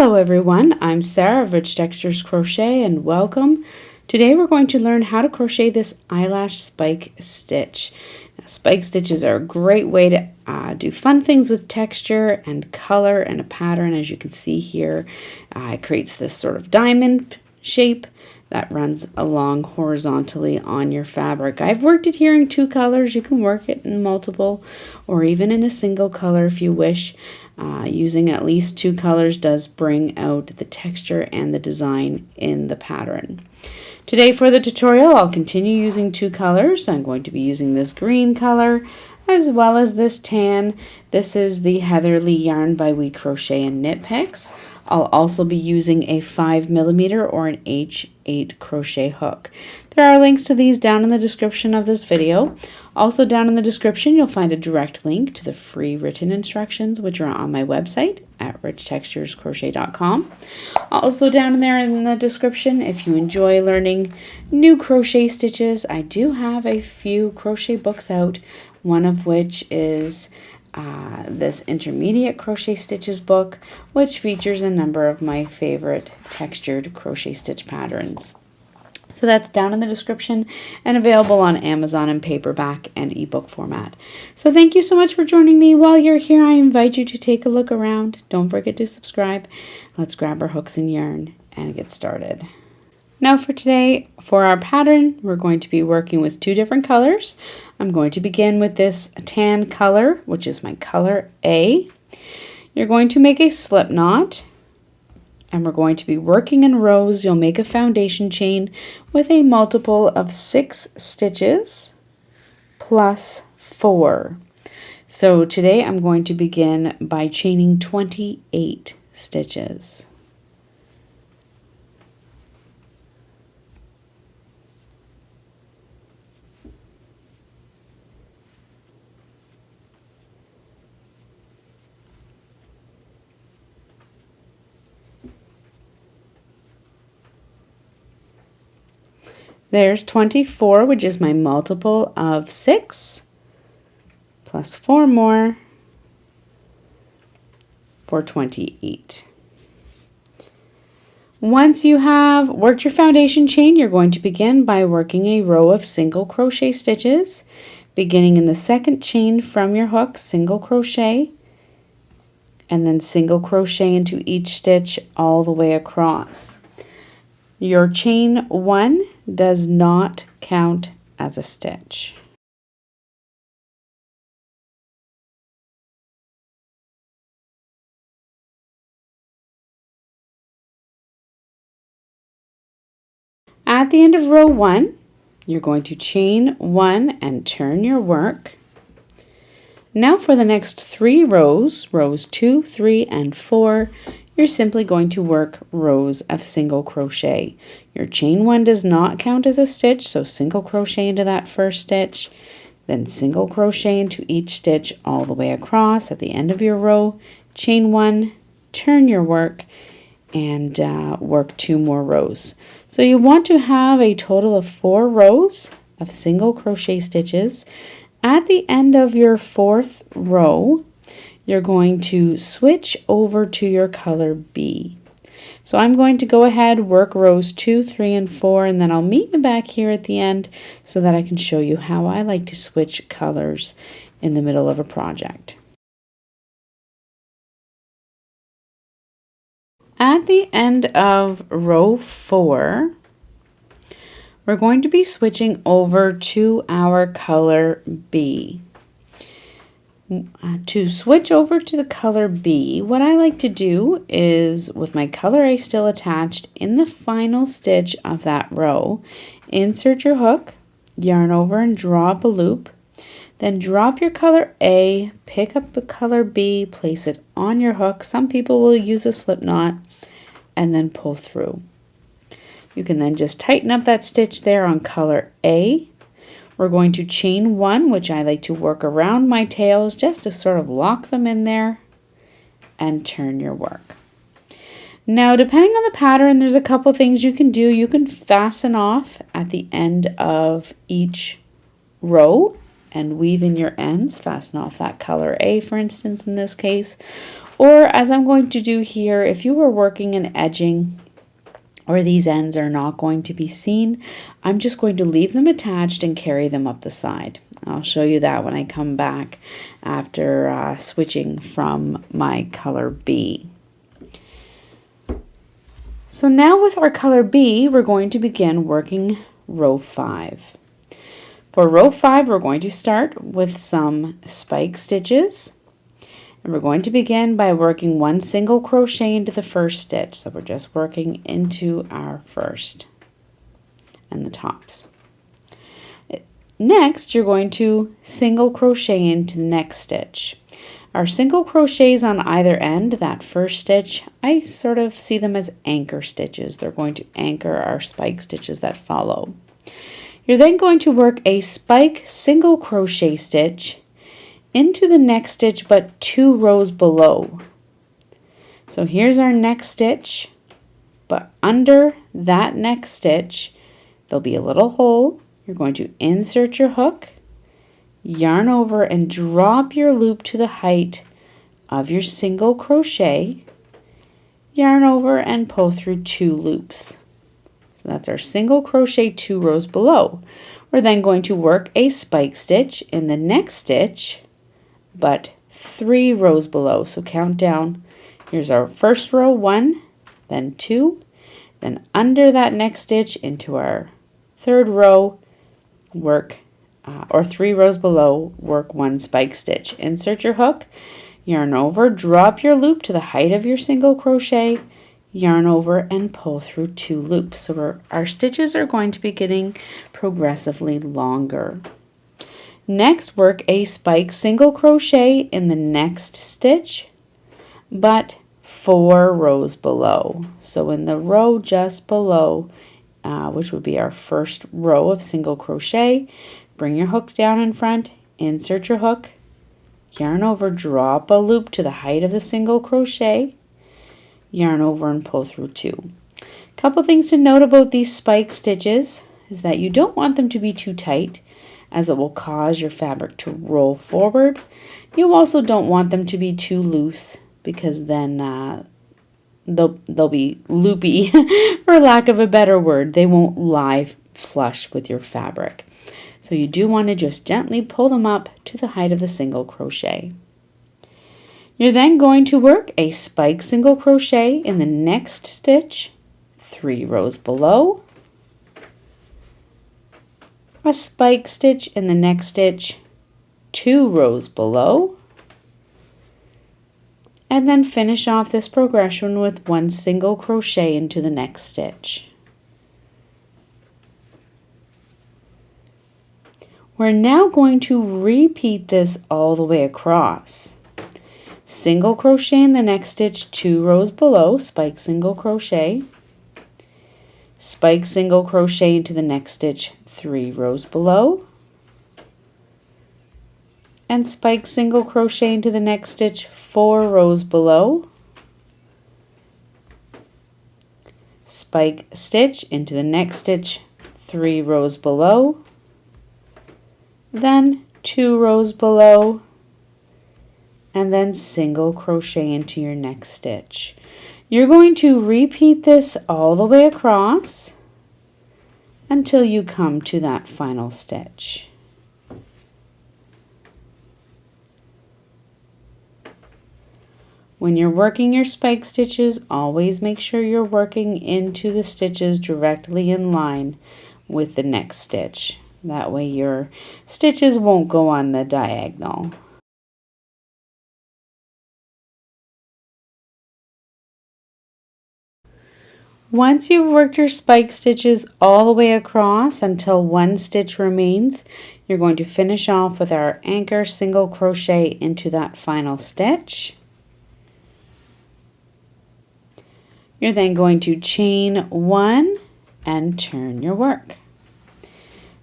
Hello everyone, I'm Sarah of Rich Textures Crochet and welcome. Today we're going to learn how to crochet this eyelash spike stitch. Now, spike stitches are a great way to do fun things with texture and color and a pattern. As you can see here, it creates this sort of diamond shape that runs along horizontally on your fabric. I've worked it here in 2 colors. You can work it in multiple or even in a single color if you wish. Using at least 2 colors does bring out the texture and the design in the pattern. Today for the tutorial, I'll continue using 2 colors. I'm going to be using this green color as well as this tan. This is the Heatherly yarn by We Crochet and Knit Picks. I'll also be using a 5mm or an H8 crochet hook. There are links to these down in the description of this video. Also down in the description you'll find a direct link to the free written instructions which are on my website at richtexturescrochet.com. Also down there in the description, if you enjoy learning new crochet stitches, I do have a few crochet books out, one of which is this intermediate crochet stitches book, which features a number of my favorite textured crochet stitch patterns. So that's down in the description and available on Amazon in paperback and ebook format. So thank you so much for joining me. While you're here, I invite you to take a look around. Don't forget to subscribe. Let's grab our hooks and yarn and get started. Now for today, for our pattern, we're going to be working with 2 different colors. I'm going to begin with this tan color, which is my color A. You're going to make a slip knot, and we're going to be working in rows. You'll make a foundation chain with a multiple of 6 stitches plus 4. So today I'm going to begin by chaining 28 stitches. There's 24, which is my multiple of 6, plus 4 more for 28. Once you have worked your foundation chain, you're going to begin by working a row of single crochet stitches, beginning in the 2nd chain from your hook, single crochet, and then single crochet into each stitch all the way across. Your chain 1 does not count as a stitch. At the end of row 1, you're going to chain 1 and turn your work. Now for the next 3 rows, rows 2, 3, and 4, you're simply going to work rows of single crochet. Your chain 1 does not count as a stitch, so single crochet into that first stitch, then single crochet into each stitch all the way across. At the end of your row, chain 1, turn your work, and work 2 more rows. So you want to have a total of 4 rows of single crochet stitches. At the end of your 4th row, you're going to switch over to your color B. So I'm going to go ahead, work rows 2, 3, and 4, and then I'll meet you back here at the end so that I can show you how I like to switch colors in the middle of a project. At the end of row 4, we're going to be switching over to our color B. To switch over to the color B, what I like to do is, with my color A still attached, in the final stitch of that row, insert your hook, yarn over and draw up a loop, then drop your color A, pick up the color B, place it on your hook. Some people will use a slip knot, and then pull through. You can then just tighten up that stitch there on color A. We're going to chain 1, which I like to work around my tails just to sort of lock them in there, and turn your work. Now, depending on the pattern, there's a couple things you can do. You can fasten off at the end of each row and weave in your ends. Fasten off that color A, for instance, in this case. Or as I'm going to do here, if you were working an edging or these ends are not going to be seen, I'm just going to leave them attached and carry them up the side. I'll show you that when I come back after switching from my color B. So now with our color B, we're going to begin working row 5. For row 5, we're going to start with some spike stitches. And we're going to begin by working 1 single crochet into the first stitch. So we're just working into our first and the tops. Next, you're going to single crochet into the next stitch. Our single crochets on either end, that first stitch, I sort of see them as anchor stitches. They're going to anchor our spike stitches that follow. You're then going to work a spike single crochet stitch into the next stitch but 2 rows below. So here's our next stitch, but under that next stitch there'll be a little hole. You're going to insert your hook, yarn over and drop your loop to the height of your single crochet, yarn over and pull through 2 loops. So that's our single crochet 2 rows below. We're then going to work a spike stitch in the next stitch but 3 rows below. So count down. Here's our first row, 1, then 2, then under that next stitch into our third row, work or 3 rows below, work 1 spike stitch. Insert your hook, yarn over, drop your loop to the height of your single crochet, yarn over and pull through 2 loops. So our stitches are going to be getting progressively longer. Next, work a spike single crochet in the next stitch, but 4 rows below. So in the row just below, which would be our first row of single crochet, bring your hook down in front, insert your hook, yarn over, drop a loop to the height of the single crochet, yarn over and pull through 2. Couple things to note about these spike stitches is that you don't want them to be too tight, as it will cause your fabric to roll forward. You also don't want them to be too loose, because then they'll be loopy, for lack of a better word. They won't lie flush with your fabric. So you do want to just gently pull them up to the height of the single crochet. You're then going to work a spike single crochet in the next stitch, 3 rows below, a spike stitch in the next stitch, 2 rows below, and then finish off this progression with 1 single crochet into the next stitch. We're now going to repeat this all the way across. Single crochet in the next stitch, 2 rows below, spike single crochet, spike single crochet into the next stitch, 3 rows below, and spike single crochet into the next stitch, 4 rows below, spike stitch into the next stitch, 3 rows below, then 2 rows below, and then single crochet into your next stitch. You're going to repeat this all the way across until you come to that final stitch. When you're working your spike stitches, always make sure you're working into the stitches directly in line with the next stitch. That way your stitches won't go on the diagonal. Once you've worked your spike stitches all the way across until 1 stitch remains, you're going to finish off with our anchor single crochet into that final stitch. You're then going to chain 1 and turn your work.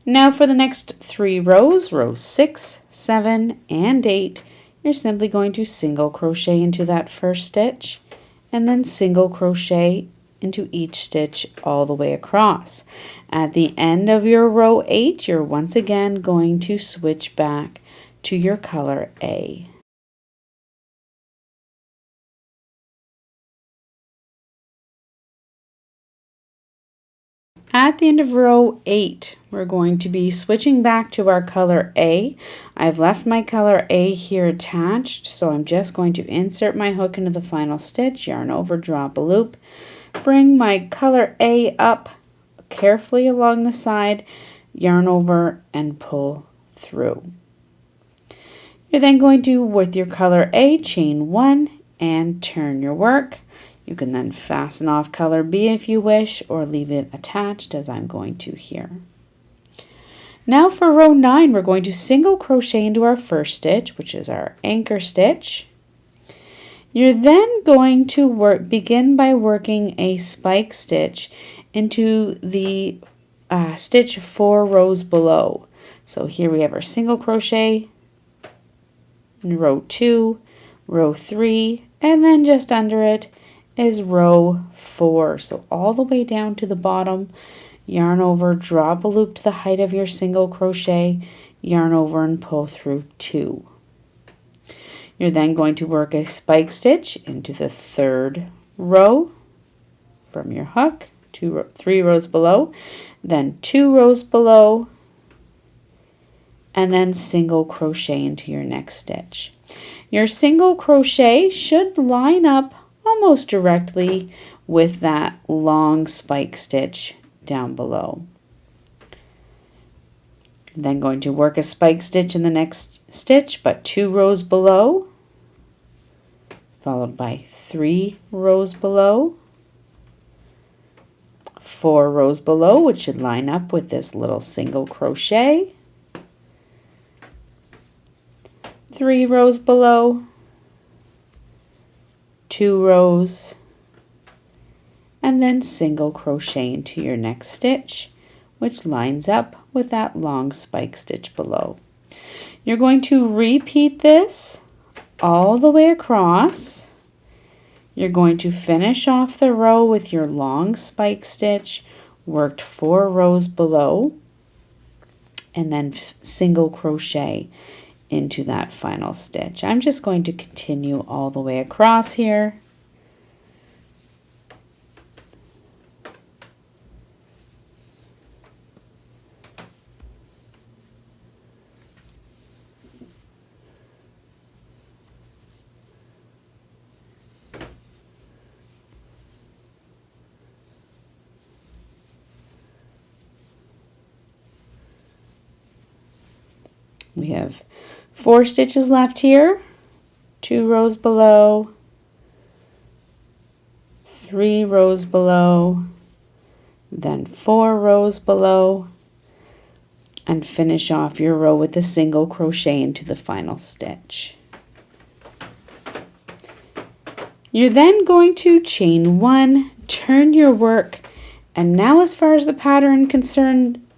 Now for the next 3 rows, rows 6, 7, and 8, you're simply going to single crochet into that first stitch and then single crochet into each stitch all the way across. At the end of your row 8, you're once again going to switch back to your color A. At the end of row 8, we're going to be switching back to our color A. I've left my color A here attached, so I'm just going to insert my hook into the final stitch, yarn over, drop a loop, bring my color A up carefully along the side, yarn over, and pull through. You're then going to, with your color A, chain 1 and turn your work. You can then fasten off color B if you wish, or leave it attached as I'm going to here. Now for row 9, we're going to single crochet into our first stitch, which is our anchor stitch. You're then going to begin by working a spike stitch into the stitch 4 rows below. So here we have our single crochet in row 2, row 3, and then just under it is row 4. So all the way down to the bottom, yarn over, drop a loop to the height of your single crochet, yarn over and pull through 2. You're then going to work a spike stitch into the 3rd row from your hook, 3 rows below, then 2 rows below, and then single crochet into your next stitch. Your single crochet should line up almost directly with that long spike stitch down below. Then going to work a spike stitch in the next stitch, but 2 rows below, followed by 3 rows below, 4 rows below, which should line up with this little single crochet, 3 rows below, 2 rows, and then single crochet into your next stitch, which lines up with that long spike stitch below. You're going to repeat this all the way across. You're going to finish off the row with your long spike stitch, worked 4 rows below, and then single crochet into that final stitch. I'm just going to continue all the way across here. We have 4 stitches left here, 2 rows below, 3 rows below, then 4 rows below, and finish off your row with a single crochet into the final stitch. You're then going to chain 1, turn your work, and now as far as the pattern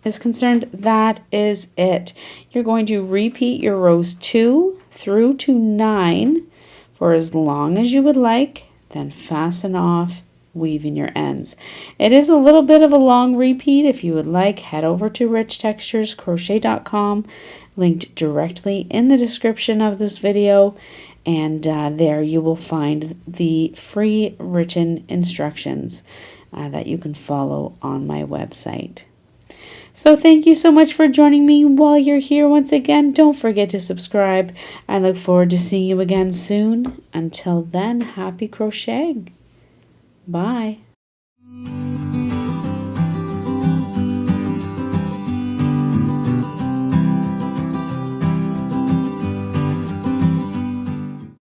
is concerned, that is it. You're going to repeat your rows 2 through to 9 for as long as you would like, then fasten off, weaving your ends. It is a little bit of a long repeat. If you would like, head over to richtexturescrochet.com, linked directly in the description of this video, and there you will find the free written instructions that you can follow on my website. So thank you so much for joining me while you're here. Once again, don't forget to subscribe. I look forward to seeing you again soon. Until then, happy crocheting. Bye.